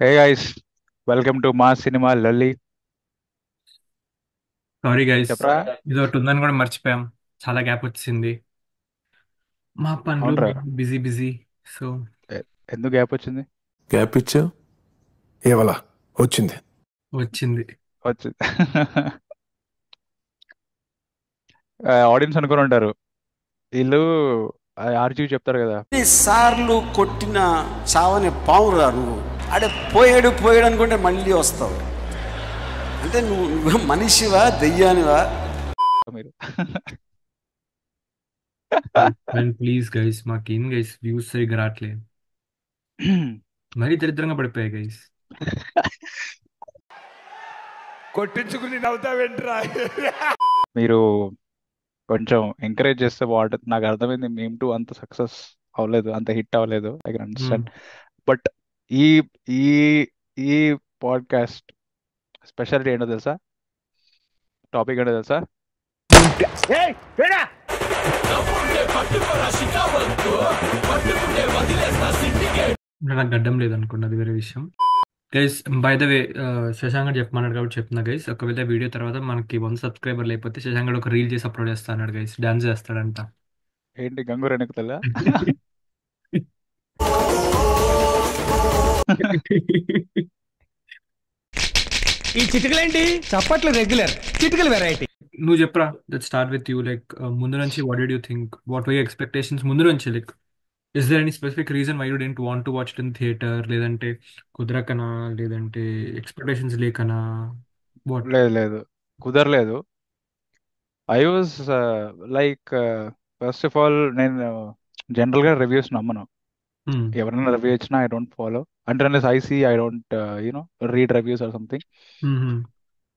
Hey guys, welcome to మా cinema Lalli. Sorry guys, చెప్పరా. ఇది ఒకటి ఉందని కూడా మర్చిపోయాం. చాలా గ్యాప్ వచ్చింది. మా పనులు అవునరా. Busy busy. సో ఎందుకు గ్యాప్ వచ్చింది? గ్యాప్ ఇచ్చావు ఇవాళ వచ్చింది. వచ్చింది. వచ్చింది. ఆడియన్స్ అనుకుని ఉంటారు వీళ్ళు. ఆర్జీవి చెప్తారు కదా. ఎన్నిసార్లు కొట్టిన చావని పావురా నువ్వు. ఆడే పోయాడు పోయాడు అనుకుంటే మళ్ళీ వస్తావు. అంటే నువ్వు మనిషివా దెయ్యానివా? మీరు అండ్ ప్లీజ్ గైస్, మాకేం గైస్ వ్యూస్ సరిగ్గా రావట్లేదు. మరీ దరిద్రంగా పడిపోయాయి గైస్. కొట్టించుకుని నవ్వుతావేంట్రా? మీరు కొంచెం ఎంకరేజ్ చేస్తే బాగుంటుంది. నాకు అర్థమైంది మేము టూ అంత సక్సెస్ అవ్వలేదు, అంత హిట్ అవ్వలేదు. I can understand. బట్ ఈ ఈ ఈ పాడ్కాస్ట్ స్పెషాలిటీ ఏంటో తెలుసా? టాపిక్ ఏంటో తెలుసా? నాకు గడ్డం లేదు అనుకోండి, అది వేరే విషయం. Guys, by the way, Shashank గారు చెప్పమన్నాడు కాబట్టి చెప్తున్నా గైస్. ఒకవేళ వీడియో తర్వాత మనకి 1 సబ్స్క్రైబర్ లేకపోతే శశాంక్ గారు ఒక రీల్ చేసి అప్లోడ్ చేస్తా అన్నాడు గైస్. డాన్స్ చేస్తాడంట. ఏంటి గంగూర్ వెనకతల? ఈ చిటికలేంటి చప్పట్లు రెగ్యులర్ చిటికలు వెరైటీ. నువ్వు చెప్పరా. Let's start with you. Like ముందు నుంచి what did you think, what were your expectations ముందు నుంచి? Like is there any specific reason why you didn't want to watch it in theater? లేదంటే కుదరకనా, లేదంటే ఎక్స్పెక్టేషన్స్ లేకనా? వాట్? లేదు లేదు, కుదరలేదు. I was like, first of all నేను జనరల్గా రివ్యూస్ నమ్మను. ఎవరైనా రివ్యూ ఇచ్చినా ఐ డోంట్ ఫాలో. అంటే I see, I don't read reviews or something.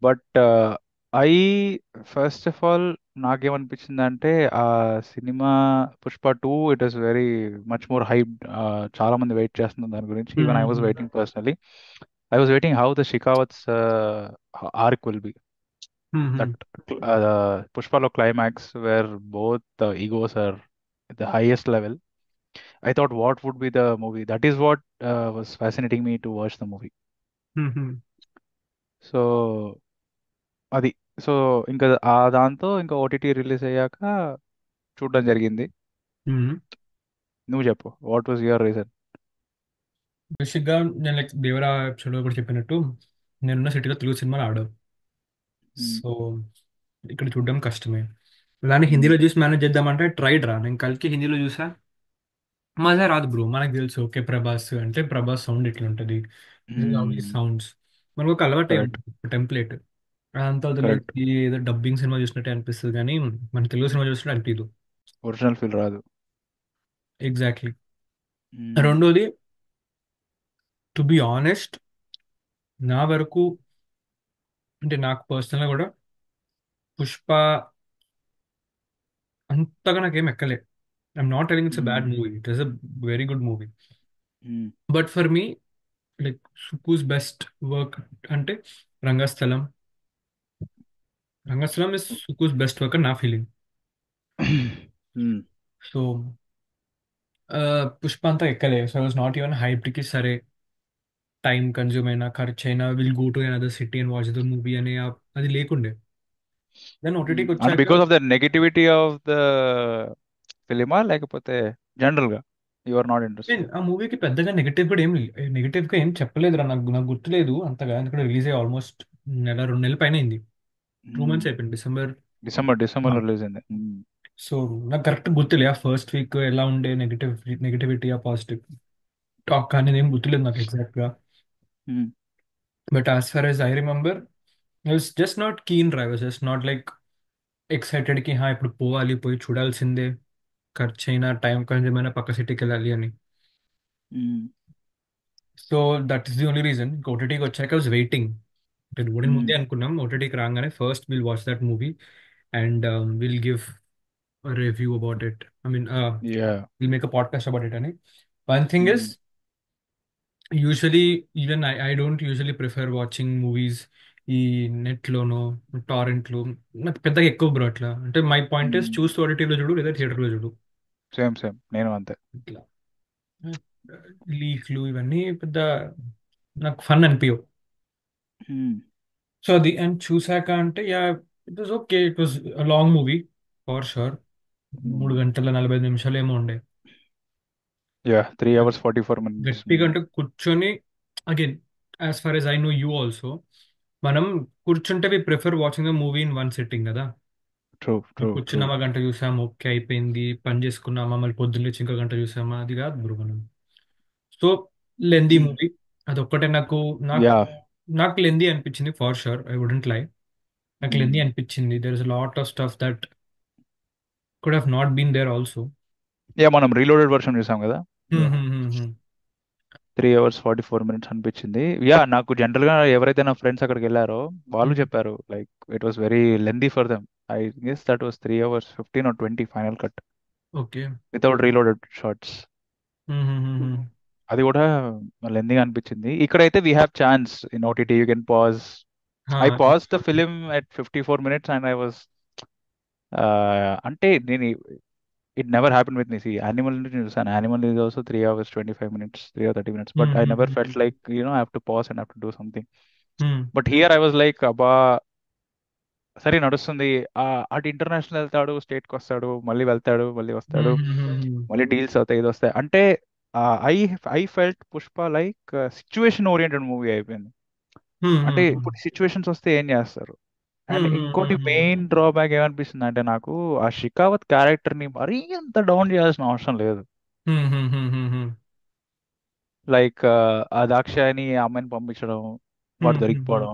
But I first of all నాకేమనిపించింది అంటే ఆ cinema Pushpa 2 it is very much more hype. చాలా మంది వెయిట్ చేస్తున్నారు దాని గురించి. Even I was waiting personally. I was waiting how the Shekhawat's arc will be. That Pushpalo climax where both the egos are at the highest level. I thought, what would be the movie? That is what was fascinating me to watch the movie. So అది. So ఇంకా ఆ దాంతో ఇంకా OTT release అయ్యాక చూడడం జరిగింది. నువ్వు చెప్పు, వాట్ వాజ్ యువర్ రీజన్? బేసిక్గా నేను లైక్ దేవరా ఎపిసోడ్లో కూడా చెప్పినట్టు, నేనున్న సిటీలో తెలుగు సినిమాలు ఆడవు. సో ఇక్కడ చూడడం కష్టమే. దాన్ని హిందీలో చూసి మేనేజ్ చేద్దామంటే ట్రైడ్ రా. నేను కలికి హిందీలో చూసా, మజా రాదు బ్రో. మనకు తెలుసు, ఓకే ప్రభాస్ అంటే ప్రభాస్ సౌండ్ ఇట్లా ఉంటుంది, సౌండ్స్ మనకు ఒక అలవాటు కరెక్ట్. టెంప్లెట్. అదంతా కరెక్ట్. వదిలేసి ఏదో డబ్బింగ్ సినిమా చూసినట్టే అనిపిస్తుంది, కానీ మన తెలుగు సినిమా చూసినట్టు అనిపించదు. ఒరిజినల్ ఫీల్ రాదు. ఎగ్జాక్ట్లీ. రెండోది, టు బి ఆనెస్ట్, నా వరకు అంటే నాకు పర్సనల్గా కూడా పుష్ప అంతగా నాకేం ఎక్కలే. I'm not telling it's a bad movie, it is a very good movie. But for me, like Sukku's best work అంటే Rangasthalam. Rangasthalam is Sukku's best work అని నా ఫీలింగ్. సో పుష్ప అంతా ఎక్కలే. So I was not even హైప్డ్కి సరే టైం కన్జ్యూమ్ అయినా ఖర్చు అయినా will go to another city and watch the movie అనే అది లేకుండే. దెన్ ఓటీటీకి అంటే వచ్చాక because of the negativity of the ఫిలిమా, లేకపోతే జనరల్ గా యు ఆర్ నాట్ నేను ఇంట్రెస్టెడ్? ఆ మూవీకి పెద్దగా నెగిటివ్ గా ఏం చెప్పలేదు రా. నాకు నాకు గుర్తులేదు అంతగా, ఎందుకంటే రిలీజ్ అయ్యి ఆల్మోస్ట్ నెల 2 నెలల పైన అయింది. 2 months అయిపోయింది, డిసెంబర్. డిసెంబర్ రిలీజ్ అయింది. సో నాకు కరెక్ట్ గుర్తులే ఆ ఫస్ట్ వీక్ ఎలా ఉండే నెగిటివిటీ ఆ పాజిటివ్ టాక్ కానీ ఏం గుర్తులేదు నాకు ఎగ్జాక్ట్ గా. Hmm. But as far as I remember, I was just not keen drive, just not like excited కి ఇప్పుడు పోవాలి, పోయి చూడాల్సిందే, ఖర్చు అయినా టైం కన్జ్యూమ్ అయినా పక్క సిటీకి వెళ్ళాలి అని. Hmm. So that is the only reason. ఓటీటీకి వచ్చాక వాజ్ వెయిటింగ్. అంటే ఓడిన మ్మ్. ముందే అనుకున్నాం ఓటీటీకి రాగానే first will watch that movie and will give review about it. I mean yeah. Will make a podcast about it అని. One thing is, hmm. Usually even I don't usually prefer watching movies ఈ నెట్లోనో టారెంట్లో. నాకు పెద్దగా ఎక్కువ bro అట్లా. అంటే my point is, మ్మ్. చూస్తూ ఓటీటీలో చూడు లేదా థియేటర్లో చూడు. సేమ్ నేను అంతే. ఇట్లా లీక్లు ఇవన్నీ పెద్ద నాకు ఫన్ అనిపించవు. Hmm. సో అది అండ్ చూసాక అంటే yeah it was okay, it was long movie for sure. 3 గంటల 45 నిమిషాలు ఏమో ఉండే. Yeah, 3 hours 44 minutes గట్టిగా movie. అంటే కూర్చొని again as far as I know you also, మనం కూర్చుంటే we prefer watching the movie in one sitting కదా. True, true, true. కూర్చున్నామా, గంట చూసామా, ఓకే అయిపోయింది, పని చేసుకున్నామా, మళ్ళీ పొద్దున్న లేచి ఇంకో గంట చూసామా, అది కాదు బ్రో మనం. So lengthy Hmm. మూవీ, అదొక్కటే నాకు నాకు Yeah. నాకు లెందీ అనిపించింది for sure, I wouldn't lie. నాకు Hmm. లెందీ అనిపించింది. There is lot of stuff that could have not been there also. Yeah, మనం రీలోడెడ్ వర్షన్ చూసాం కదా. 3 hours 44 minutes అనిపించింది. యా నాకు జనరల్ గా ఎవరైతే నా ఫ్రెండ్స్ అక్కడికి వెళ్ళారో వాళ్ళు చెప్పారు like it was very lengthy for them. I guess that was 3 hours 15 or 20 final cut okay. Without reloaded shorts. అది కూడా లెందీగా అనిపించింది. ఇక్కడైతే we have chance in OTT you can pause. I pause the film at 54 minutes and I was అంటే నేను it never happened with me. See, Animal నుంచి చూసాను. Animal is also 3 hours 25 minutes, 3 or 30 minutes. But I never felt like, I have to pause and have to do something. But here I was like, అబ్బా సరే నడుస్తుంది. అటు international వెళ్తాడు, స్టేట్కి వస్తాడు, మళ్ళీ వెళ్తాడు, మళ్ళీ వస్తాడు, మళ్ళీ డీల్స్ అవుతాయి, ఇది వస్తాయి. అంటే I I felt Pushpa like situation oriented movie అయిపోయింది. అంటే ఇప్పుడు సిచ్యువేషన్స్ వస్తే ఏం చేస్తారు. అండ్ ఇంకోటి మెయిన్ డ్రాబ్యాక్ ఏమనిపిస్తుంది అంటే నాకు ఆ షికావత్ క్యారెక్టర్ ని మరీ అంత డౌన్ చేయాల్సిన అవసరం లేదు. లైక్ ఆ దాక్షాయని ఆ అమ్మాయిని పంపించడం, వాడు దొరికిపోవడం,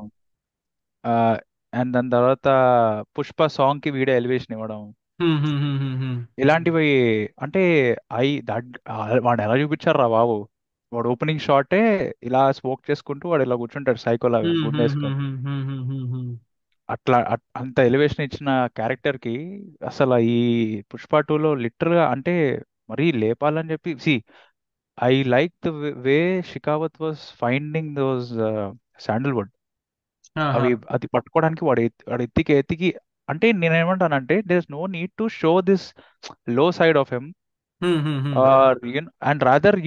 అండ్ దాని తర్వాత పుష్ప సాంగ్ కి వీడియో ఎలివేషన్ ఇవ్వడం, ఇలాంటివి. అంటే దట్ వాడు ఎలా చూపించారు రా బాబు. వాడు ఓపెనింగ్ షాటే ఇలా స్మోక్ చేసుకుంటూ వాడు ఇలా కూర్చుంటాడు సైకోలాగా గుండేసుకొని. అట్లా అంత ఎలివేషన్ ఇచ్చిన క్యారెక్టర్ కి అసలు ఈ పుష్ప టూలో లిటరల్ గా అంటే మరీ లేపాలని చెప్పి see I like the way Shekhawat was finding those sandalwood. అది పట్టుకోవడానికి వాడు ఎత్తికి ఎత్తికి. అంటే నేనేమంటానంటే there is no need to show this low side of him, and rather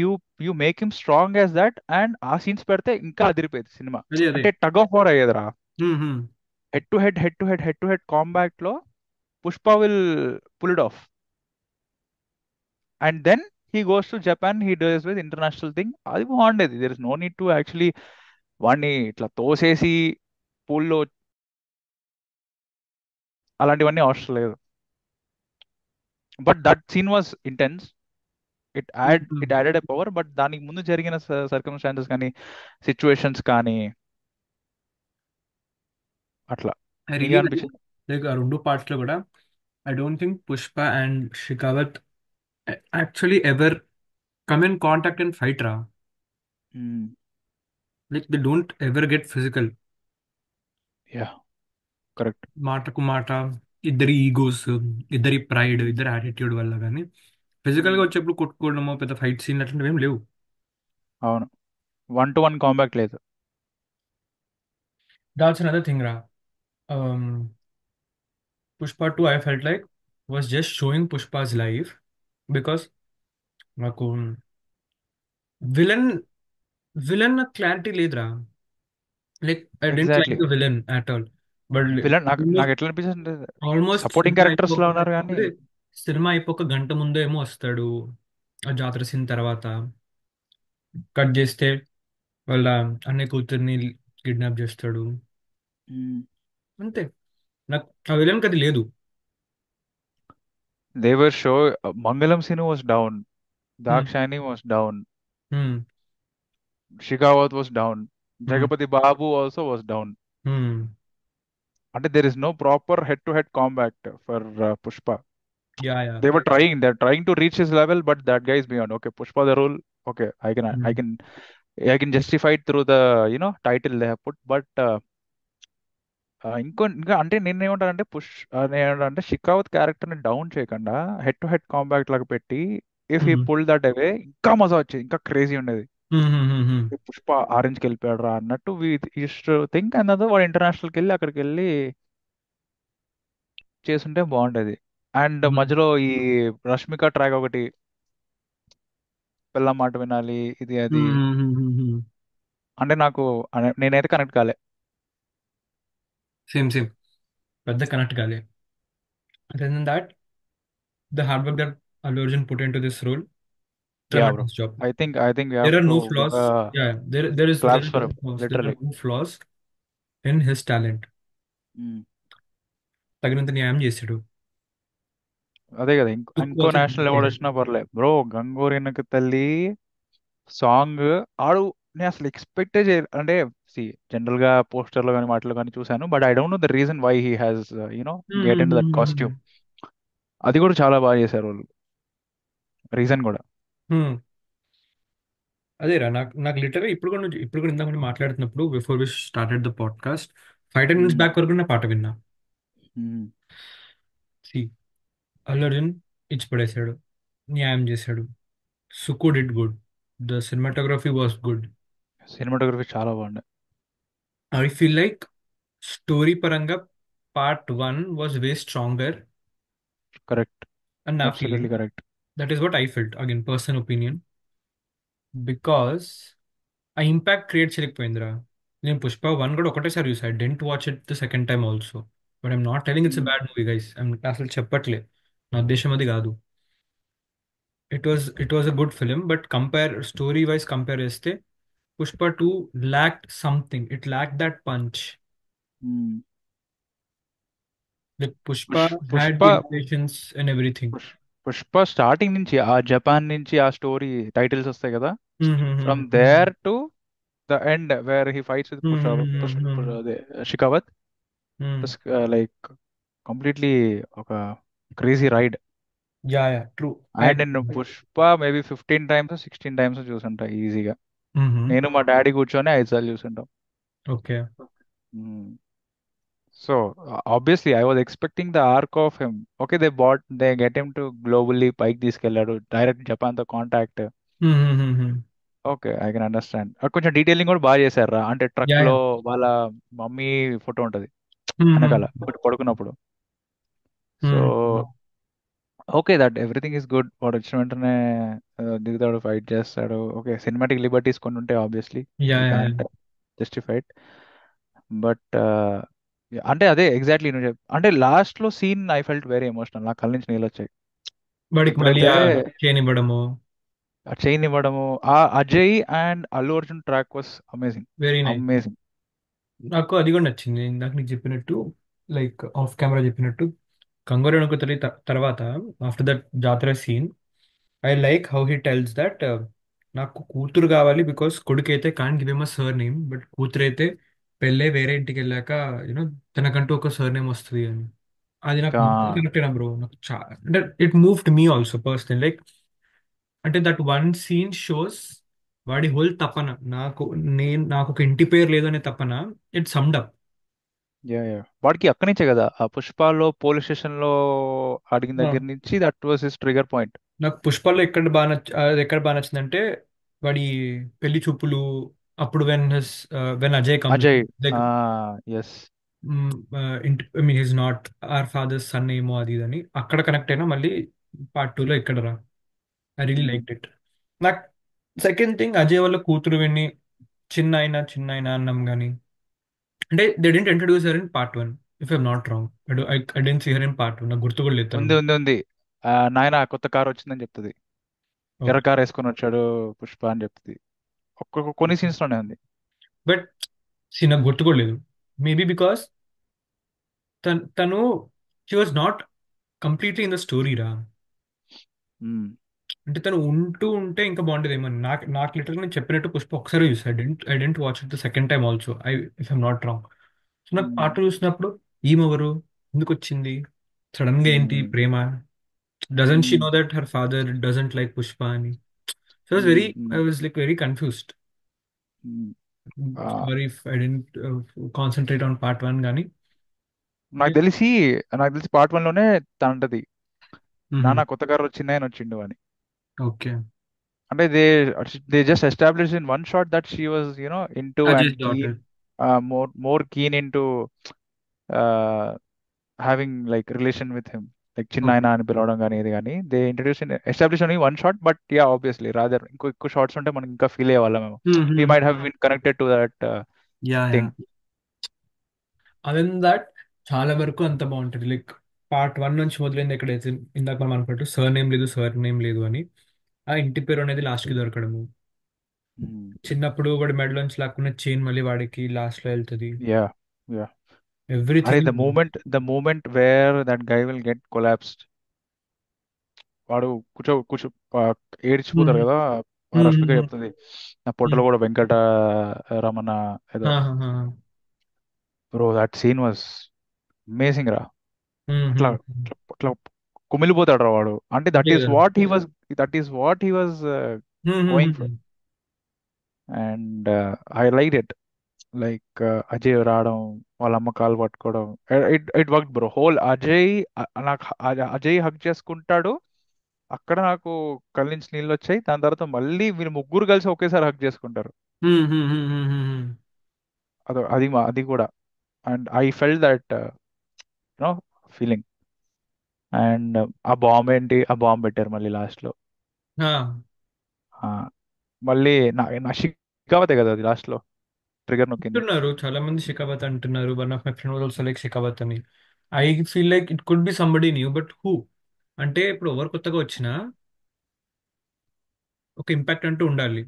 you make him strong as that. And ఆ సీన్స్ పెడితే ఇంకా అదిరిపోయేది సినిమా. అంటే టగ్ ఆఫ్ వార్ అయ్యేదిరా. హెడ్ టు హెడ్ కాంబాక్ట్ లో Pushpa will pull it off. And then he goes to Japan, he does with international thing. అది బాగుండేది. There is no need to actually వాడిని ఇట్లా తోసేసి పూల్లో అలాంటివన్నీ అవసరం లేదు. But that scene was intense. It added a power. But దానికి ముందు జరిగిన సర్కమ్స్టాన్సెస్ కానీ సిచ్యువేషన్స్ కానీ అట్లా ఐ నీకు రియలీ అనిపించింది. లైక్ ఆ 2 పార్ట్స్ లో కూడా I don't think Pushpa and Shekhawat actually ever come in contact and fight రా. Like they don't ever get physical. Yeah correct. మాటకు మాట, ఇద్దరి ఈగోస్, ఇద్దరి ప్రైడ్, ఇద్దరి యాటిట్యూడ్ వల్ల కానీ ఫిజికల్ గా వచ్చేప్పుడు కొట్టుకోవడమో పెద్ద ఫైట్ సీన్ అట్లాంటివి ఏం లేవు. అవును, 1-to-1 కాంబాక్ట్ లేదు. దాట్స్ అనదర్ థింగ్ రా. Pushpa 2 I felt like was just showing Pushpa's life because నాకు విలన్ విలన్ క్లారిటీ లేదురా. Like I didn't like exactly. The villain at all. But villain నాకు నాకు ఎట్లా అనిపిస్తుంది, ఆల్మోస్ట్ సపోర్టింగ్ సినిమా క్యారెక్టర్స్ లో అయిపోక ఉన్నారు కానీ. సినిమా అయిపోక గంట ముందే ఏమో వస్తాడు. ఆ జాతర సీన్ తర్వాత కట్ చేస్తే వాళ్ళ అన్నయ్య కూతుర్ని కిడ్నాప్ చేస్తాడు. అంతే. నాకు ఆ విలన్కి అది లేదు. దేవర్ షో మంగళం సిను వాస్ డౌన్, హ్మ్. దాక్షాయని వాస్ డౌన్, హ్మ్. Shekhawat was down, hmm. Jagapathi Babu also was down. Hmm. అంటే there is no proper head to head combat for Pushpa. Yeah yeah. they're trying to reach his level, but that guy is beyond. Okay, Pushpa the role. Okay, హ్మ్. I can justify it through the title they have put. But ఇంకా అంటే నేను ఏమంటానంటే నేనేమంటానంటే Shekhawat character ని down చేయకుండా head to head combat లాగా పెట్టి ఇఫ్ హీ హ్మ్. పుల్ దట్ అవే ఇంకా మజా వచ్చేది, ఇంకా క్రేజీ ఉండేది. హ్మ్. హ్మ్. హ్మ్. హ్మ్. పుష్ప ఆరెంజ్కి వెళ్ళిపోయాడు రా అన్నట్టు యూస్ట్ థింక్. అండ్ వాడు ఇంటర్నేషనల్కి వెళ్ళి అక్కడికి వెళ్ళి చేస్తుంటే బాగుండేది. అండ్ హ్మ్. మధ్యలో ఈ రష్మిక ట్రాక్ ఒకటి, పిల్ల మాట వినాలి, ఇది అది. హ్మ్. హ్మ్. హ్మ్. అంటే నాకు నేనైతే కనెక్ట్ కాలే. సేమ్ సేమ్, పెద్ద కనెక్ట్ కాలే. Other than that, the hard work that Allu Arjun put in to this role, yeah tremendous bro. job. I think you There have are to no give flaws. Yeah, there claps is for no flaws. There are literally. no flaws in his talent. తగినంత న్యాయం చేసాడు. అదే కదా, look ఇంకో also national award వచ్చినా పర్లే bro. గంగోరీనకి తల్లి song ఆడు, నేను అసలు ఎక్స్పెక్టే అంటే సి జనరల్ గా పోస్టర్ లో కానీ వాటిలో కానీ చూసాను, but I don't know the reason why he has get in to that costume. అది కూడా చాలా బాగా చేశారు వాళ్ళు, రీజన్ కూడా. అదేరా, నాకు నాకు లిటరల్ ఇప్పుడు కూడా ఇందాక మనం మాట్లాడుతున్నప్పుడు before we started the podcast, 5-10 minutes back వరకు నా పాట విన్నా. సి, అల్లు అర్జున్ ఇచ్చి పడేశాడు, న్యాయం చేశాడు. Sukku did good, the cinematography was good. Cinematography చాలా బాగుంది. ఐ ఫీల్ లైక్ స్టోరీ పరంగా part 1 was way stronger correct, అని నా absolutely feeling. Correct. That is what I felt, again personal opinion. Because ఆ ఇంపాక్ట్ క్రియేట్ చేయలేకపోయిందిరా. నేను పుష్ప 1 కూడా ఒకటేసారి చూసా, I didn't watch it the second time also. But I'm not telling it's bad movie guys, అసలు చెప్పట్లే, నా ఉద్దేశం అది కాదు. It was a good film, but story wise compare చేస్తే పుష్ప 2 lacked సంథింగ్, ఇట్ lacked that punch. Like Pushpa had Pushpa the innovations and everything. Pushpa starting నుంచి ఆ జపాన్ నుంచి ఆ స్టోరీ టైటిల్స్ వస్తాయి కదా, from Mm-hmm. There to the end where he fights with Mm-hmm. అదే Shekhawat, like completely ఒక crazy ride. Yeah, true. I and నేను agree. Pushpa maybe 15 times 16 times చూసుంటా ఈజీగా. Mm-hmm. నేను మా డాడీ కూర్చొని 5 సార్లు చూసుంటాం. Okay. So obviously I was expecting the arc of him. Okay, they get him to globally పైకి తీసుకెళ్లాడు, డైరెక్ట్ జపాన్ తో contact. Mm-hmm. Okay, I can understand. కొంచెం డీటెయిలింగ్ కూడా బాగా చేశారా, అంటే ట్రక్ Yeah, లో yeah. వాళ్ళ మమ్మీ ఫోటో ఉంటది Mm-hmm. వెనకాల ఒకటి పడుకున్నప్పుడు. So Mm-hmm. Okay, that everything is good. వాడు వచ్చిన వెంటనే దిగుతాడు, ఫైట్ చేస్తాడు. ఓకే, సినిమాటిక్ లిబర్టీస్ కొన్ని ఉంటాయి obviously, Yeah, we yeah, can't yeah. Justified. But అంటే అదే ఎగ్జాక్ట్లీ నువ్వు అంటే లాస్ట్ లో scene I felt very emotional, నా కళ్ళ నుంచి నీళ్ళు వచ్చాయి. వాడికి మళ్ళీ ఎప్పుడైతే చేయనివ్వడము. ఆ చైన్ ఇవ్వడము, ఆ Ajay and Allu Arjun track was amazing, very nice. Amazing. నాకు అది కూడా నచ్చింది, ఇందాక నీకు చెప్పినట్టు, లైక్ ఆఫ్ కెమెరా చెప్పినట్టు. కంగోరె తల్లి తర్వాత, ఆఫ్టర్ దట్ జాతర scene, I like how he tells that నాకు కూతురు కావాలి, బికాస్ కొడుకు అయితే can give em surname, but కూతురు అయితే పెళ్ళే వేరే ఇంటికి వెళ్ళాక యూనో తనకంటూ ఒక సర్ నేమ్ వస్తుంది అని. అది నాకు కనెక్ట్ అయినా బ్రో, నాకు అంటే it moved me also personal. Like అంటే దట్ వన్ సీన్ షోస్ వాడి హోల్ తపన, నాకు ఒక ఇంటి పేరు లేదు అనే తపన. It summed up. Yeah yeah, వాడికి అక్కడి నుంచే కదా ఆ పుష్పలో పోలీస్ స్టేషన్ లో అడిగిన దగ్గర నుంచి that was his trigger point. నాకు పుష్పలో ఎక్కడ బాగా నచ్చిందంటే, వాడి పెళ్లి చూపులు అప్పుడు, when Ajay comes Ajay, like, yes. I mean his not our father's son ఏమో అది ఇది అని అక్కడ కనెక్ట్ అయినా, మళ్ళీ part 2లో ఇక్కడ రా. I really like it. నాకు సెకండ్ థింగ్, అజయ్ వాళ్ళ కూతురు విని చిన్న అయినా అన్నాం కానీ, అంటే they didn't introduce her in part 1, if I'm not wrong. I didn't see her in part 1, నాకు గుర్తు కూడా లేదు తను. ఉంది ఉంది ఉంది. నాయన కొత్త కార్ వచ్చిందని చెప్తుంది, ఎర్ర కార్ వేసుకొని వచ్చాడు పుష్ప అని చెప్తుంది. కొన్ని సీన్స్ లోనే ఉంది. బట్ నాకు గుర్తు కూడా లేదు. మేబీ బికాస్ తను she was not completely in the story రా. అంటే తను ఉంటే ఇంకా బాగుండేదేమో అని. నాకు లిటరల్ నేను చెప్పినట్టు పుష్ప ఒకసారి చూసా, I didn't watch it the second time also, if I'm not wrong. So నాకు పాట చూసినప్పుడు ఈమెవరు, ఎందుకు వచ్చింది సడన్ గా, ఏంటి ప్రేమ, doesn't she know that her father doesn't like Pushpa అని. So I was like very confused. Sorry if I didn't concentrate on part 1 కానీ. నాకు తెలిసి part 1 లోనే తనంటది, నాన్న కొత్త కార్ వచ్చింది ఆయన వచ్చిండు అని. ఓకే. అంటే they just establish in one shot that she was into and Ajay's daughter. More keen into having like relation with him. Like చిన్న ఓకే. ఆయన అని పిలవడం కానీ ఇది కానీ they introduce establish only one shot, but yeah obviously rather ఇంకో ఎక్కువ shots ఉంటే మనం ఇంకా ఫీల్ అయ్యేవాళ్ళం మేము. We might have been connected to that yeah yeah thing. Other that చాలా వరకు అంత బాగుంటుంది. లైక్ పార్ట్ 1 నుంచి మొదలైంది ఎక్కడైతే ఇందాక మనం అనుకున్నట్టు సర్ నేమ్ లేదు, సర్ నేమ్ లేదు అని. ఆ ఇంటి పేరు అనేది లాస్ట్ కి దొరకడము. చిన్నప్పుడు వాడి మెడలోంచి లాక్కున్న చైన్ మళ్ళీ వాడికి లాస్ట్ లో వెళ్తుంది. యా యా అరే everything. The moment where that guy will get collapsed, వాడు కూర్చో ఏడ్చిపోతారు కదా. రష్మిక చెప్తుంది నా పొట్టలో కూడా వెంకట రమణ ఏదో. Bro that scene was amazing రా. అట్లా అట్లా అట్లా కుమిలిపోతాడు రా వాడు. అంటే అంతే కదా. That is what he was going for. And I like it. Like Ajay రావడం, వాళ్ళ అమ్మ కాలు పట్టుకోవడం, it work bro. Whole Ajay నాకు అజయ్ హక్ చేసుకుంటాడు అక్కడ, నాకు కళ్ళ నుంచి నీళ్ళు వచ్చాయి. దాని తర్వాత మళ్ళీ వీళ్ళు ముగ్గురు కలిసి ఒకేసారి హక్ చేసుకుంటారు. అది కూడా. And I felt that you know feeling. And ఆ బాంబ్ పెట్టారు మళ్ళీ లాస్ట్ లో. ఆ, మళ్ళీ నా షికావతే కదా అది లాస్ట్ లో ట్రిగర్ నొక్కింది. అంటున్నారు చాలా మంది షికావత్ అంటున్నారు. One of my friend was also like Shekhawat అని. I feel like it could be somebody new, but who? అంటే ఇప్పుడు ఎవరు కొత్తగా వచ్చినా ఒక ఇంపాక్ట్ అంటూ ఉండాలి.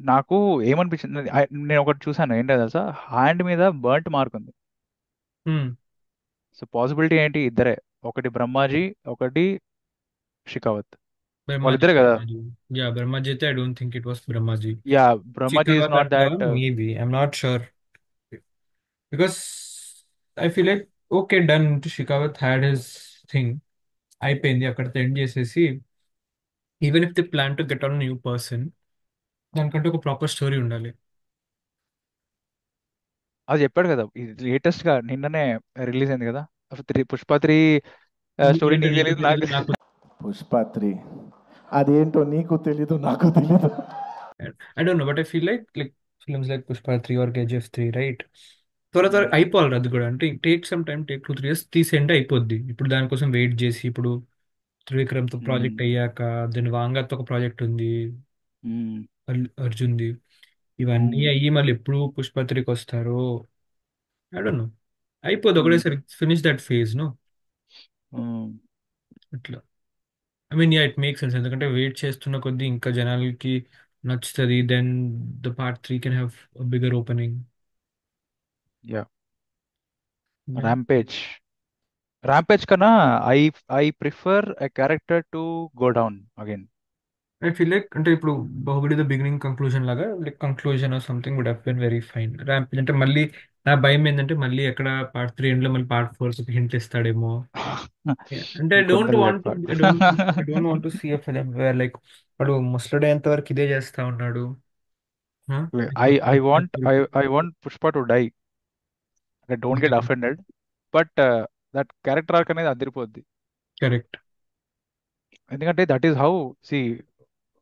నాకు ఏమనిపించింది, నేను ఒకటి చూసాను ఏంటో తెలుసా, హ్యాండ్ మీద బర్ంట్ మార్క్ ఉంది. Hmm. సో పాసిబిలిటీ ఏంటి, ఇద్దరే, ఒకటి బ్రహ్మాజీ, ఒకటి షికావత్, బ్రహ్మాజీ. వాళ్ళిద్దరే కదా. యా బ్రహ్మాజీ అయితే I don't think it was Brahmaji. Yeah Brahmaji is Shekhawat not అంట that. Maybe I'm not sure because I feel like okay done Shekhawat had his thing, అయిపోయింది అక్కడితో ఎండ్ చేసేసి. Even if the plan to get on new person, దానికంటే ఒక proper story ఉండాలి. అది చెప్పాడు కదా, ఇది లేటెస్ట్ గా నిన్ననే రిలీజ్ అయింది కదా, పుష్ప 3 స్టోరీ. ఏంటో నీకు నీకు తెలియదు, తెలీదు నాకు నాకు. పుష్ప 3 అదేంటో నీకు తెలీదు నాకు తెలీదు. I don't know but I feel like films like Pushpa 3 or KGF 3 right, త్వర అయిపోవాలి అది కూడా. అంటే take some time, take 2-3 years తీసేంటే అయిపోద్ది. ఇప్పుడు దానికోసం వెయిట్ చేసి ఇప్పుడు త్రివిక్రమ్తో ప్రాజెక్ట్ అయ్యాక దెన్ వాంగాతో ఒక ప్రాజెక్ట్ ఉంది, అర్జున్ది, ఇవన్నీ అయ్యి మళ్ళీ ఎప్పుడు పుష్ప 3కి వస్తారో ఐ డోంట్ నో. అయిపోద్ది ఒకటేసారి, ఫినిష్ దట్ ఫేజ్ నో. అట్లా I mean yeah it make sense, ఎందుకంటే వెయిట్ చేస్తున్న కొద్దీ ఇంకా జనాలకి నచ్చుతుంది. Then the part 3 can have bigger opening. Yeah rampage rampage కన్నా I I prefer a character to go down again. I feel like అంటే ఇప్పుడు బాహుబలి ద బిగినింగ్ కంక్లూజన్ లాగా, like conclusion or something would have been very fine. Rampage అంటే మళ్ళీ నా భయం ఏంటంటే మళ్ళీ ఎక్కడ పార్ట్ 3 ఎండ్ లో మళ్ళీ పార్ట్ 4 హింట్ ఇస్తాడేమో. Yeah. అంటే ఐ డోంట్ ఇంకొందరు వాంట్ చెప్పాడు. I don't want to see a film where like వాడు ముసలుడేంత వరకు ఇదే చేస్తా ఉన్నాడు. I I want I want Pushpa to die. Don't get offended, but that character arc అనేది అదిరిపోద్ది. కరెక్ట్. ఎందుకంటే that is how see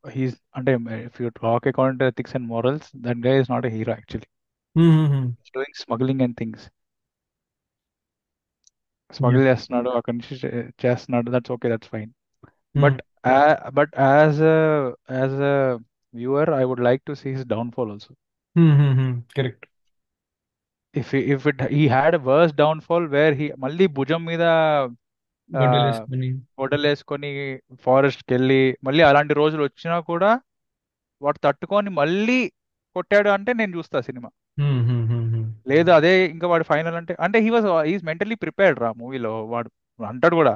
he's. అంటే if you talk according to ethics and morals, that guy is not a hero actually. Doing smuggling and things, smuggle చేస్తున్నాడు, అక్కడి నుంచి చేస్తున్నాడు, that's okay, that's fine. But but as a viewer I would like to see his downfall also. Correct. if he had a worse downfall where he మళ్ళీ భుజం మీద గొడ్డలేసుకొని ఫారెస్ట్కి వెళ్ళి మళ్ళీ అలాంటి రోజులు వచ్చినా కూడా వాడు తట్టుకొని మళ్ళీ కొట్టాడు అంటే నేను చూస్తా సినిమా. లేదు అదే ఇంకా వాడు ఫైనల్ అంటే అంటే హీస్ మెంటలీ ప్రిపేర్డ్ రా మూవీలో. వాడు అంటాడు కూడా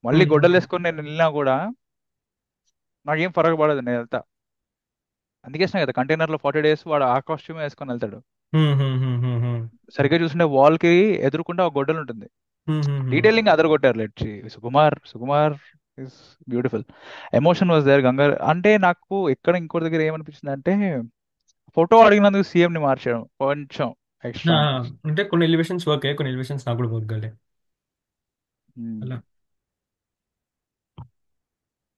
మళ్ళీ గొడ్డలేసుకొని నేను వెళ్ళినా కూడా నాకేం ఫరక పడదు, నేను వెళ్తా. అందుకే కదా కంటైనర్ లో 40 days వాడు ఆ కాస్ట్యూమ్ వేసుకొని వెళ్తాడు. సరిగ్గా చూస్తుంటే వాల్ కి ఎదురుకుండా ఒక గొడ్డలు ఉంటుంది. డీటెయిలింగ్ అదరగొట్టారు. Let Sukumar is beautiful. Emotion was there. గంగార్ అంటే నాకు ఎక్కడ ఇంకోటి దగ్గర ఏమనిపించింది అంటే ఫోటో అడిగినందుకు సీఎం ని మార్చాడు కొంచెం ఎక్స్ట్రా. అంటే కొన్ని ఎలివేషన్స్ వర్క్ అయ్యాయి, కొన్ని ఎలివేషన్స్ నాకు కూడా వర్క్ కాలే అలా.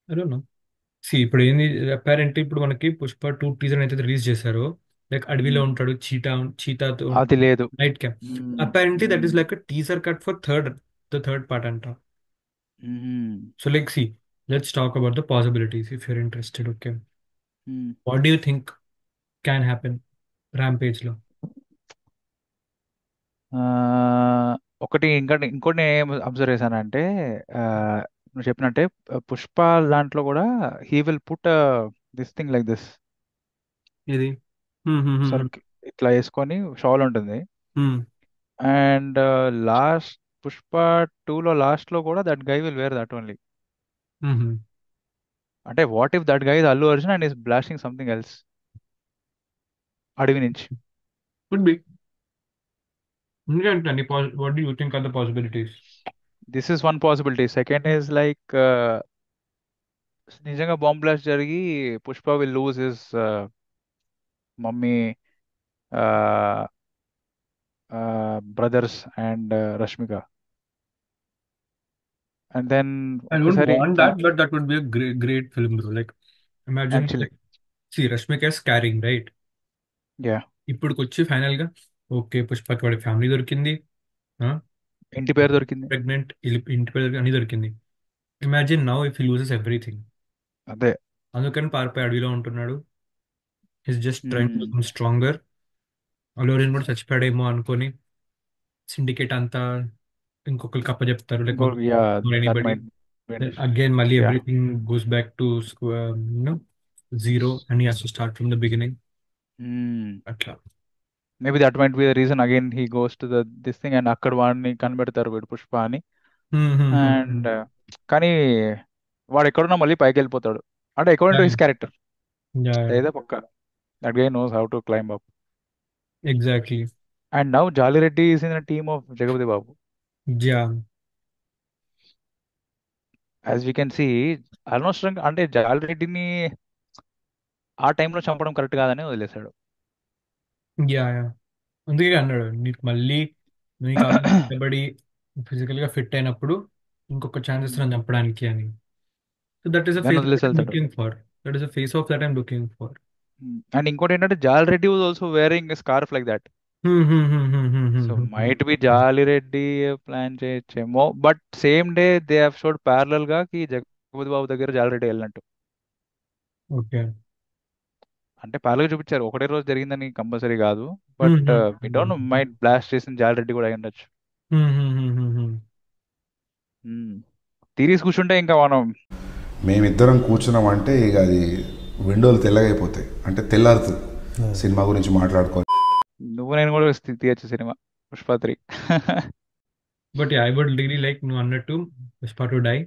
I don't no. సి ఇప్పుడు ఏంది అపారెంట్, ఇప్పుడు మనకి పుష్ప 2 టీజర్ అయితే రిలీజ్ చేశారు. లైక్ అడవిలో ఉంటాడు చీతాతో అది లేదు. Night camp. Apparently that is like teaser cut for third part అంట. Mhm. So, like, see, let's talk about the possibilities if you're interested. Okay. Mm. What do you think can happen? Rampage లో. ఆ, ఒకటి ఇంకోటి నేను ఏం observe చేశానంటే ఆ, నువ్వు చెప్పినట్టే పుష్ప దాంట్లో కూడా he will put this thing like this ఇది. హ్మ్, హ్మ్, హ్మ్, హ్మ్. సర్కి ఇట్లా వేసుకొని షాల్ ఉంటుంది. హ్మ్, అండ్ లాస్ట్ పుష్ప 2లో లాస్ట్ లో కూడా that guy will where that only. Hmm, hmm. అంటే what if that guy is Allu Arjun and is blasting something else అడవి నుంచి. Could be. ఎందుకంటే what do you think are the possibilities? This is one possibility. Second is like నిజంగా bomb blast జరిగి Pushpa will lose his mummy, brothers and Rashmika. And then I don't ఒకేసారి want that, but that would be a great film, bro. Like, imagine, actually like, see, Rashmika is carrying, right? Yeah ఇప్పుడుకొచ్చి final గా okay పుష్పకి వాడి family దొరికింది, ఇంటి పేరు దొరికింది. Pregnant, ఇంటి పేరు అన్ని దొరికింది. Imagine now if he loses everything. అదే. అందుకని పారిపోయి అడవిలో ఉంటున్నాడు. He's just trying to hmm. Become stronger. అలోరిన్ కూడా చచ్చిపోయాడేమో అనుకొని సిండికేట్ అంతా ఇంకొకరికి అప్పచెప్తారు, లైక్ ఇంకో yeah that anybody. Might Then again, Mali, yeah everything goes back to zero, and he has to start from the beginning. Atla. Maybe that might be the reason again he goes to the this thing and అక్కడ వాడిని కనిపెడతారు వీడు పుష్ప అని. Hmm, hmm, hmm, hmm. And కానీ వాడు ఎక్కడున్నా మళ్ళీ పైకి వెళ్ళిపోతాడు. అంటే according to Yeah, his character yeah, yeah, ఏదో పక్క that guy knows how to climb up. exactly. And now Jalireddy is in team of Jagapathi Babu. Yeah, as we can see అనవసరంగా అంటే జాలిరెడ్డిని ఆ టైంలో చంపడం కరెక్ట్ కాదని వదిలేశాడు. yeah, yeah. అందుకే అన్నాడు నీకు మళ్ళీ నీకు ఆల్రెడీ కష్టపడి ఫిజికల్ గా ఫిట్ అయినప్పుడు ఇంకొక ఛాన్స్ ఇస్తున్నాను చంపడానికి అని. సో దట్ ఈస్ అ దాన్ని ఫేస్ వదిలేసి దట్ ఐమ్ వెళ్తాడు. Looking for. That is a face of that I'm looking for. And ఇంకోటి ఏంటంటే Jalireddy was also wearing scarf like that. So might be Jalireddy plan చేయొచ్చేమో. But same day they have showed parallel గా కి జగపతి బాబు దగ్గర జాలిరెడ్డి వెళ్ళినట్టు. Okay. అంటే parallel గా చూపించారు, ఒకటే రోజు జరిగిందని కంపల్సరీ కాదు. But we don't know, might blast చేసిన జాలిరెడ్డి కూడా అయి ఉండొచ్చు. తీరీస్ కూర్చుంటే ఇంకా మనం మేమిద్దరం కూర్చున్నామంటే ఇక అది విండోలు తెల్లగైపోతాయి, అంటే తెల్లారుతుంది సినిమా గురించి మాట్లాడుకో. నువ్వు నేను కూడా తీయచ్చు cinema Pushpa 3. But I would really like నువ్వు అన్నట్టు Pushpa to die,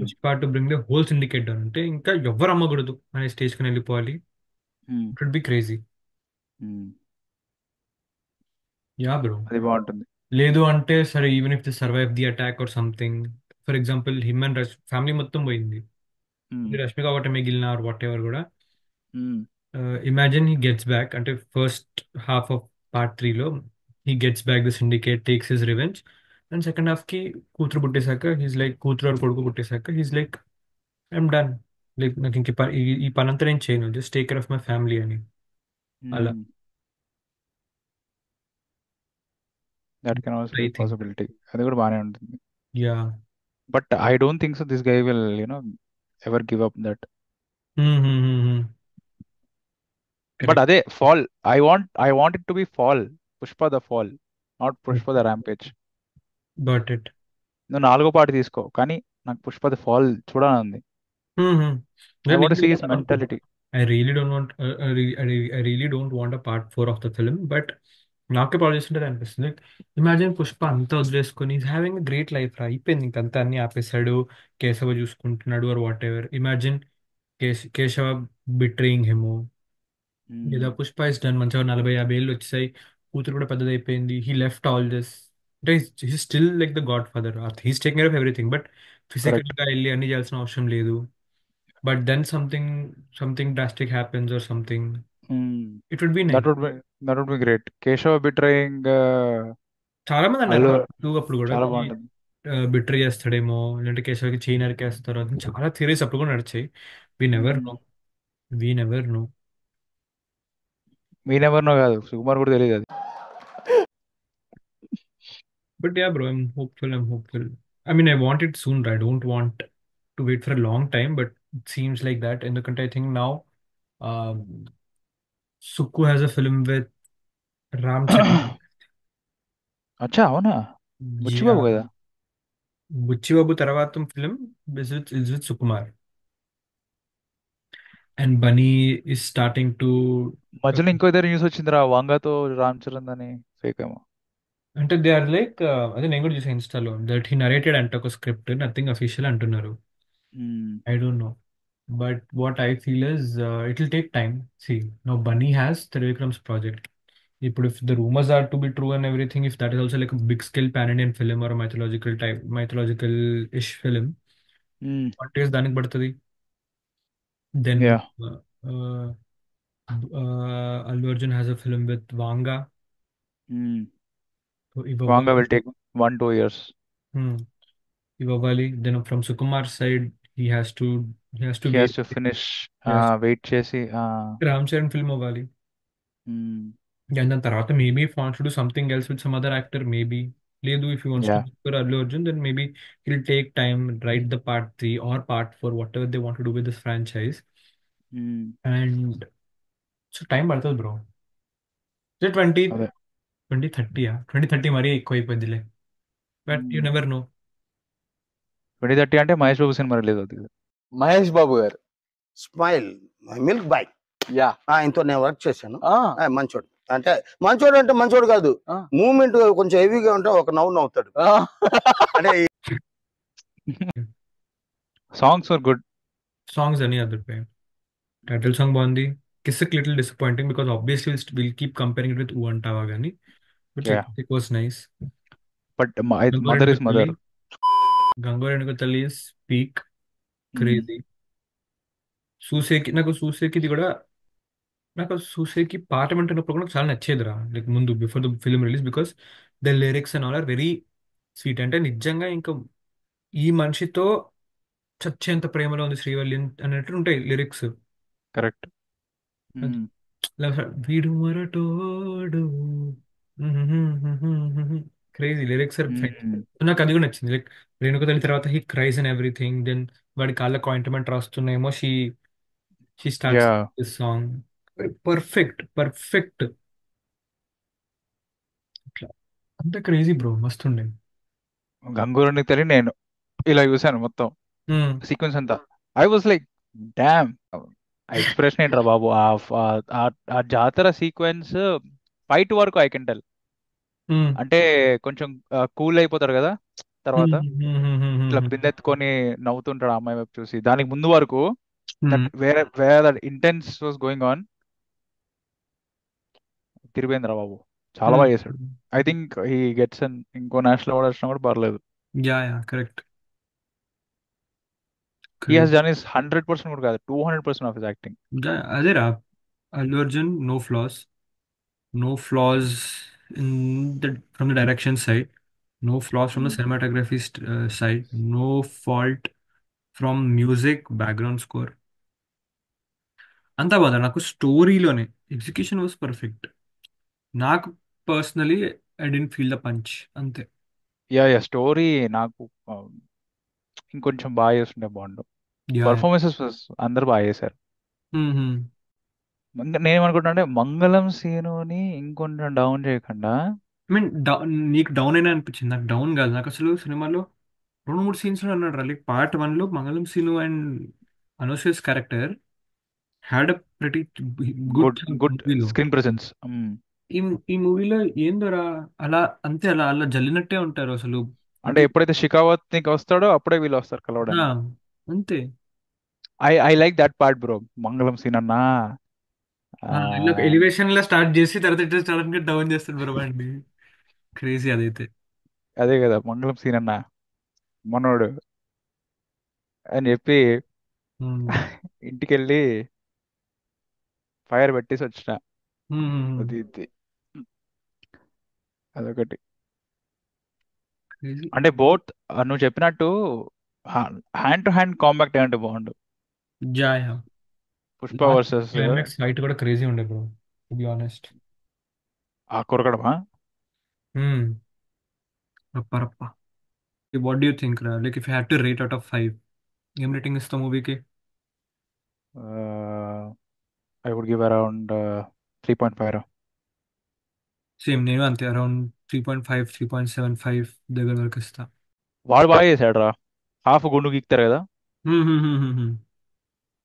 Pushpa to bring the whole syndicate down. అంటే ఇంకా ఎవ్వరు అమ్మకూడదు అనే స్టేజ్ కి వెళ్ళిపోవాలి. It would be crazy. Yeah bro. అది బాగుంటుంది. లేదు అంటే సరే, even if they survive the attack or something, for example him and family మొత్తం పోయింది, రష్మిక ఒకటి మిగిలిన ఆర్ వాట్ ఎవర్ కూడా. ఇమాజిన్ హీ గెట్స్ బ్యాక్, అంటే ఫస్ట్ హాఫ్ ఆఫ్ పార్ట్ 3లో he gets back the syndicate, takes his revenge. And second half కి కూతురు పుట్టేశాక హీస్ లైక్, కూతురు or కొడుకు పుట్టేశాక he's like I'm done. Like నాకు ఇంక ఈ పని అంతా నేను చేయను, just take care of my family అని. అలా. That can also I be think. Possibility. అది కూడా బాగానే ఉంటుంది. Yeah. But I don't think so this guy will ever give up that. But correct. అదే fall, I want it to be fall, Pushpa the fall, not Pushpa the rampage. Got it. నువ్వు 4వ part తీసుకో, కానీ నాకు పుష్ప ద ఫాల్ చూడాలని ఉంది. I want see his mentality. I really don't want I really don't want a part 4 of the film, but నాకే పాడు చేస్తుంటే అనిపిస్తుంది. లైక్ ఇమాజిన్ పుష్ప అంతా వదిలేసుకొని ఈజ్ హ్యావింగ్ గ్రేట్ లైఫ్ రా, అయిపోయింది ఇంకంతా, అన్ని ఆపేశాడు, కేశవ చూసుకుంటున్నాడు or what. Imagine Keshava betraying him, లేదా పుష్ప ఇస్ డన్, మంచిగా 40-50 ఏళ్ళు వచ్చాయి, కూతురు కూడా పెద్దదైపోయింది, హీ లెఫ్ట్ ఆల్ దిస్. అంటే he still like the God father, he's take care of everything, but physical correct. గా వెళ్ళి అన్ని చేయాల్సిన అవసరం లేదు. But then something drastic happens or something. It would be that nice. Would be that would be great. Keshava betraying చాలా మంది అన్నారు Allu two అప్పుడు కూడా చాలా బాగుంటుంది. బిట్రే చేస్తాడేమో, లేదంటే కేశవకి చైన్ నరికేస్తారు, అది చాలా థియరీస్ అప్పుడు కూడా నడిచాయి. We never know. We never know. మీనెవరినో కాదు, సుకుమార్ కూడా తెలియదు అది. But yeah bro, I'm hopeful. I mean, I want it soon. I don't want to wait for a long time, but it seems like that. ఎందుకంటే I think now um, Sukku has a film with Ram Charan. అచ్చా అవునా, Buchibabu Yeah. కదా. బుచ్చిబాబు తర్వాత film is with Sukumar. And Bunny is starting to మధ్యలో ఇంకో ఇద్దరు news వచ్చిందిరా, వంగతో రామ్ చరణ్ అని, ఫేక్ ఏమో. అంటే దే ఆర్ లైక్ అదే నేను కూడా చూసాను ఇన్స్టాలో దట్ హీ నరేటెడ్ అంటే ఒక స్క్రిప్ట్ నథింగ్ అఫీషియల్ అంటున్నారు. I don't know but what I feel is it will take time. See no Bunny has Trivikram's project. ఇప్పుడు if the rumours are to be true and everything, if that is also like big scale pan Indian film or mythological ish film, 1 years దానికి పడుతుంది. Then yeah, Allu Arjun has a film with Vanga. Vanga will take 1-2 years. ఇవ్వాలి. Then from Sukumar side he has to he has to finish, wait చేసి. Ram Charan film అవ్వాలి. And దాని తర్వాత maybe wants to do something else with some other actor maybe. లేదు, if you wants to yeah, for Allu Arjun then maybe he'll take time, right the part 3 or part 4 whatever they want to do with this franchise. And so time పడుతుంది bro. 20 అదే 2030 2030 మరీ ఎక్కువ అయిపోద్దిలే, but you never know. 2030 అంటే Mahesh Babu cinema release అవుతుంది. మహేష్ బాబు గారు. Smile milk boy yeah. ఆయనతో నేను work చేశాను. మంచోడు అంటే మంచోడు కాదు, మూమెంట్ కొంచెం హెవీగా ఉంటే ఒక నవ్వు నవ్వుతాడు. అంటే సాంగ్స్ ఆర్ గుడ్. సాంగ్స్ అని అదర్ పే టైటిల్ సాంగ్ బాగుంది. Kissik little disappointing because obviously will keep comparing it with Oo Antava కానీ, but it was nice. But mother is mother. గంగోరెడ్డి ఎన్నిక తల్లి ఇస్ పీక్ క్రేజీ. సూసేకి కూడా నాకు సూసేకి పాట వింటున్నప్పుడు కూడా చాలా నచ్చేదిరా, లైక్ ముందు before the film release, because the lyrics and all are very sweet. అంటే నిజంగా ఇంకా ఈ మనిషితో చచ్చేంత ప్రేమలో ఉంది శ్రీవల్లి అన్నట్టు ఉంటాయి లిరిక్స్. కరెక్ట్. వీడు మరటోడు, క్రేజీ లిరిక్స్ ఆర్ ఫైన్. నాకు అది కూడా నచ్చింది. లైక్ రేణుక తల్లి తర్వాత he cries and everything, then వాడి కాళ్ళకు ఆయింట్మెంట్ రాస్తున్నాయేమో she starts this song. Perfect అట్లా అంత క్రేజీ బ్రో, మస్తుండే. గంగూరుని తల్లి నేను ఇలా చూసాను మొత్తం సీక్వెన్స్ అంతా. I was like damn, expression ఏంట్రా బాబు. ఆ జాతర సీక్వెన్స్ ఫైట్ వరకు ఐ కెన్ టెల్. అంటే కొంచెం కూల్ అయిపోతారు కదా తర్వాత, ఇట్లా బిందెత్తుకొని నవ్వుతుంటాడు ఆ అమ్మాయి వైపు చూసి. దానికి ముందు వరకు వేరే that intense was going on. తిరిపోయిందిరా బాబు, చాలా బాగా చేశాడు. I think he gets an ఇంకో నేషనల్ అవార్డ్ వచ్చినా కూడా పర్లేదు. Yeah correct. He has done his 100% కూడా కాదు, 200% ఆఫ్ హిస్ యాక్టింగ్. అదేరా Allu Arjun no flaws from the direction side, no flaws from the cinematography side, no fault from music, background score. అంతా బాగా నాకు స్టోరీలోనే ఎగ్జిక్యూషన్ వాజ్ పర్ఫెక్ట్. నాకు personally I didn't feel the punch అంతే. Yeah story నాకు ఇంకొంచెం బాగా చేస్తుంటే బాగుండు. పర్ఫార్మెన్సెస్ అందరు బాగా చేశారు. నేనేమనుకుంటా అంటే మంగళం సీనుని ఇంకొంచెం డౌన్ చేయకుండా. ఐ మీన్ నీకు డౌన్ అయినా అనిపించింది, నాకు డౌన్ కాదు. నాకు అసలు సినిమాలో 2-3 సీన్స్ లో అన్నాడు రా, లైక్ పార్ట్ 1 లో Mangalam Seenu and Anasuya's character had a pretty good screen presence. ఈ మూవీలో ఏందోరా అలా అంతే, అలా అలా జల్లినట్టే ఉంటారు అసలు. అంటే ఎప్పుడైతే షికావత్ నీకు వస్తాడో అప్పుడే వీళ్ళు వస్తారు కలవడానికి. అంతే. I like that part bro. మంగళం సీన్ అన్నా ఎలివేషన్ లో స్టార్ట్ చేసి తర్వాత సడన్ గా డౌన్ చేస్తాడు బ్రో అండి, క్రేజీ అదైతే. అదే కదా మంగళం సీన్ అన్నా మనోడు అని చెప్పి ఇంటికి వెళ్ళి ఫైర్ పెట్టేసి వచ్చిన. అదొకటి. అంటే బోత్ నువ్వు చెప్పినట్టు హ్యాండ్ టు హ్యాండ్ కాంబాక్ట్ అంటే బాగుండు. పుష్ప వర్సెస్ ఫైట్ కూడా క్రేజీ ఉండే బ్రో, టు బి ఆనెస్ట్. ఆ కొరకడమా రప్ప వాట్ డూ యూ థింక్ రా, like if you had to rate out of 5, ఏం రేటింగ్ ఇస్తాం మూవీకి? I would give around 3.5. Same, నేను అంతే, అరౌండ్ 3.5, 3.75 దగ్గర వరకు ఇస్తా. వాడు బాగా చేశాడు రా. హాఫ్ గుండు గీక్తారు కదా,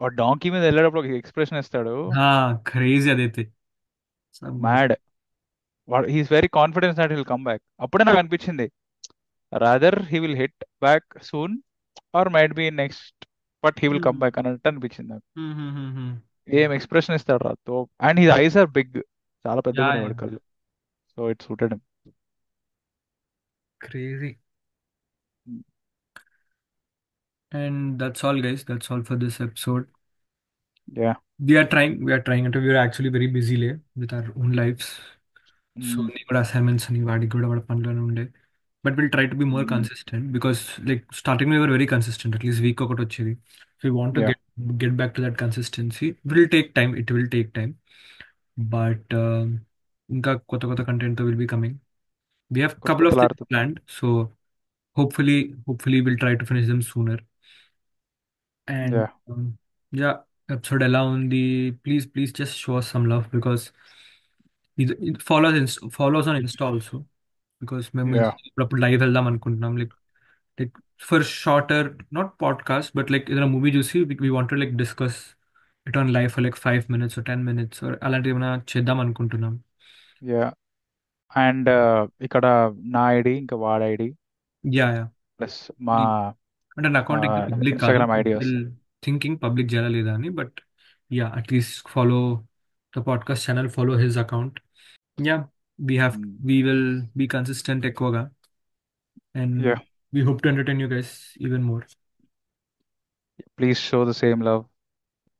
వాడు డాంకీ మీద వెళ్ళేటప్పుడు ఒక ఎక్స్ప్రెషన్ ఇస్తాడు, క్రేజీ అదైతే. మ్యాడ్. వాడు he's very confidence that will come back. అప్పుడే నాకు అనిపించింది rather he will hit back soon or might be next, but he will come back అన్నట్టు అనిపించింది నాకు. ఏం ఎక్స్ప్రెషన్ ఇస్తాడు రా though, and he eyes are big, చాలా పెద్దగా యా ఉన్నాయి యా, వాడి కళ్ళు. So it suited him. Crazy. And that's all guys, that's all for this episode. Yeah. we are trying అంటే వీఆర్ యాక్చువల్లీ వెరీ బిజీలే with our own lifes. So నీకు కూడా assignments అని, వాడికి కూడా వాడి పనులోనే ఉండే. But will try to be more consistent, because like starting we're very consistent, at least week ఒకటి వచ్చేది. So we want to yeah. Get back to that consistency. It will take time. But ఇంకా కొత్త కొత్త కంటెంట్తో will be coming. We have కొత్త couple of కొత్తలు things ఆడుతుంది. Planned. So hopefully we'll try to finish them sooner. And yeah. yeah, episode ఎలా ఉంది, please just show some love, because it follows on Insta also, because మేము yeah. ఇప్పుడు live వెళ్దాం అనుకుంటున్నాం, like for shorter, not podcast, but like ఏదైనా movie చూసి we want like discuss it on live for like 5 minutes or 10 minutes అలాంటివి ఏమైనా చేద్దాం అనుకుంటున్నాం. యా. అండ్ ఇక్కడ నా ఐడి ఇంకా వాడి ఐడి యా యా, ప్లస్ మా అంటే నా అకౌంట్ ఇంకా పబ్లిక్ కాదు, ఇన్స్టాగ్రామ్ ఐడి స్టిల్ వస్తుంది. థింకింగ్ పబ్లిక్ చేయాలా లేదా అని. But yeah, at least follow the podcast channel, follow his account. Yeah, we will be consistent ఎక్కువగా, and yeah. We hope to entertain you guys even more. Please show the same love,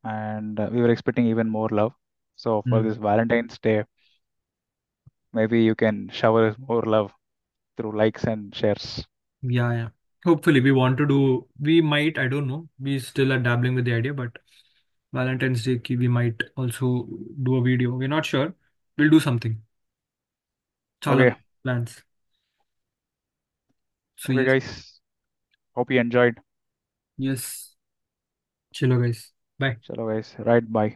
and we were expecting even more love. So for this Valentine's Day, maybe you can shower us more love through likes and shares. Yeah. Hopefully, we might, I don't know. We still are dabbling with the idea, but Valentine's Day, we might also do a video. We're not sure. We'll do something. Chala Okay. plans. So Okay, yes, guys. Hope you enjoyed. yes. Chilo guys. Bye. Chalo, guys. Right. Bye.